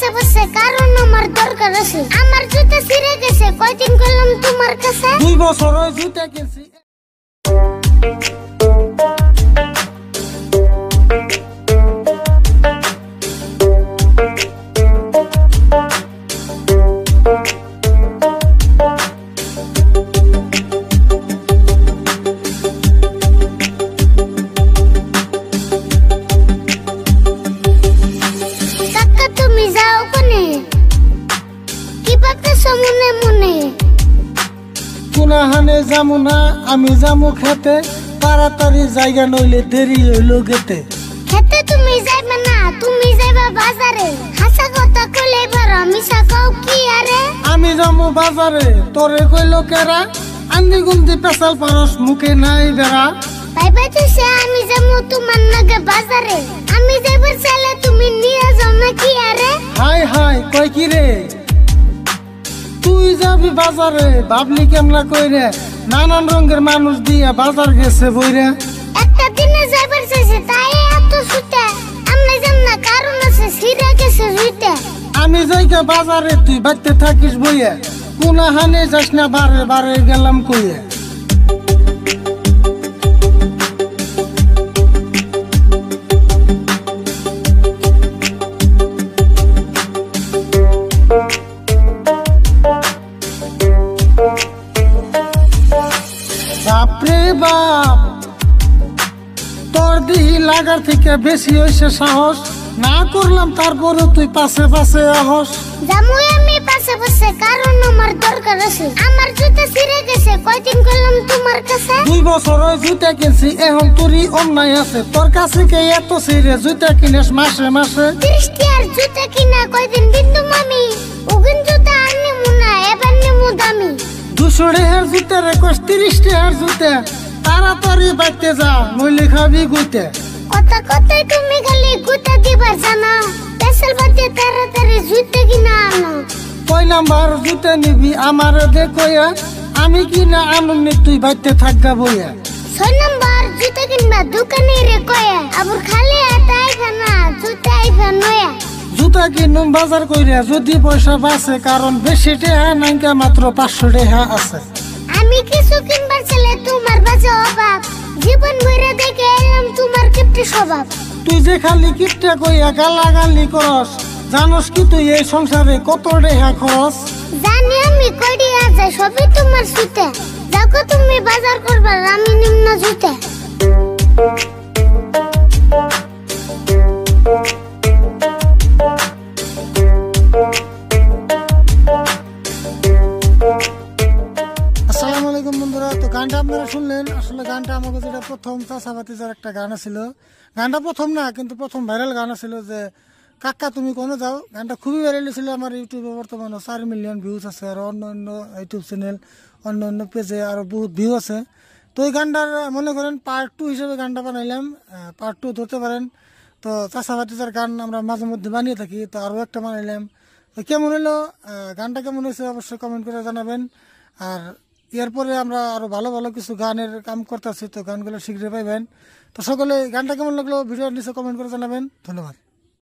পাশে বসে কারণ আমার দরকার আছে। আমার জুতা ছিঁড়ে গেছে, কয়দিন করলাম তোমার কাছে। 2 বছর ওই জুতা কিনছি। কোনাহানে যামু না, আমি যামু খেতে, তাড়াতাড়ি জায়গা নইলে দেরি হইলো গেতে। খেতে তুমি যাইবা না, তুমি যাইবা বাজারে। হাসা কথা কইলে বড় মিছা কও কি আরে। আমি যামু বাজারে, তোরে কইলো কেরা, আন্দি গুন্দি পেশাল পারস মুখে নাই বেড়া। ভাই বাইতেছে আমি যামু তোমার নাগে বাজারে। আমি যাইবার চাইলে তুমি নিয়ে যাও না কি আরে। হাই হাই কই কি রে, তুই যাবি বাজারে, ভাবলি কেমনা কইরে, নানান রঙের মানুষ দিয়া বাজার গেছে বইরে। একটা দিনে যাইবার চাইছে তাই এত ছুটে, আমি যাম না কারণ আছে ছিঁড়ে গেছে জুইতে। আমি যাইগা বাজারে, তুই বাইতে থাকিস বইয়া, কোনাহানে যাস না বারে বারে গেলাম কইয়া। বাপরে বাপ, তোর দিহি লাগার থেকে বেশি হইছে সাহস, না করলাম তারপরে তুই পাশে পাশে আহস। যামু আমি পাশে বসে কারণ আমার দরকার আছে। আমার জুতা ছিঁড়ে গেছে, কয়দিন করলাম তোমার কাছে। 2 বছর ওই জুতা কিনছি, এখন তোরই অন্যায় আছে, তোর কাছে কে এত ছিঁড়ে জুতা কিনেস মাসে মাসে। 30 টাকার জুতা কিনা কয়দিন বিন্দু মামি, ওগুন জুতা আর নিমু না, এবার নিমু দামি। 200 টাকার জুতা রে কস 30 টাকার জুতা, তাড়াতাড়ি বাইতে যা নইলে খাবি গুইতে। কথা কথাই তুমি খালি গুতা দিবার জানো, পেছাল বাদে তাড়াতাড়ি জুতা কিনা আনো। কয় নাম্বার জুতা নিবি আমার দে কয়া, আমি কিনা আনুনি তুই বাইতে থাকগা বইয়া। 6 নাম্বার জুতা কিনবা দোকানে রে কয়া, আবার খালি হাতে আইবা না, জুতা আইবা নয়া। জুতা কিনুম বাজার কইরা যদি পয়সা বাঁচে, কারণ বেশি টাকা নাইকা মাত্র 500 টাকা আছে। আমি কিছু কিনবার চাইলে তোমার বাজে অভাব, জীবন ভরে দেখে এলাম তোমার কিপটে স্বভাব। তুই যে খালি কিপটা কইয়া গালাগালি করস, জানোস কি তুই এই সংসারে কত টাকা খরচ। জানি আমি কইডিয়া যাই সবই তোমার সুতে, যাকো তুমি বাজার করবার আমি নিম্ন জুতে। আসসালামু আলাইকুম বন্ধুরা, তো গানটা আপনারা শুনলেন। আসলে গানটা আমাকে যেটা প্রথম চাষাবাতিজার একটা গান ছিল, গানটা প্রথম না কিন্তু প্রথম ভাইরাল গান ছিল যে কাকা তুমি কোনে যাও। গানটা খুবই ভাইরাল ছিল, আমার ইউটিউবে বর্তমানে 4 মিলিয়ন ভিউজ আছে, আর অন্য অন্য ইউটিউব চ্যানেল অন্য অন্য পেজে আরও বহুত ভিউ আছে। তো এই গানটার মনে করেন পার্ট 2 হিসেবে গানটা বানাইলাম, পার্ট 2 ধরতে পারেন। তো চাষাবাতিজার গান আমরা মাঝে মধ্যে বানিয়ে থাকি, তো আরও একটা বানাইলাম। তো কেমন হলো গানটা, কেমন হয়েছে অবশ্যই কমেন্ট করে জানাবেন। আর এরপরে আমরা আরো ভালো ভালো কিছু গানের কাম করতেছি, তো গানগুলো শীঘ্রই পাইবেন। তো সকলে গানটা কেমন লাগলো ভিডিওর নিচে কমেন্ট করে জানাবেন। ধন্যবাদ।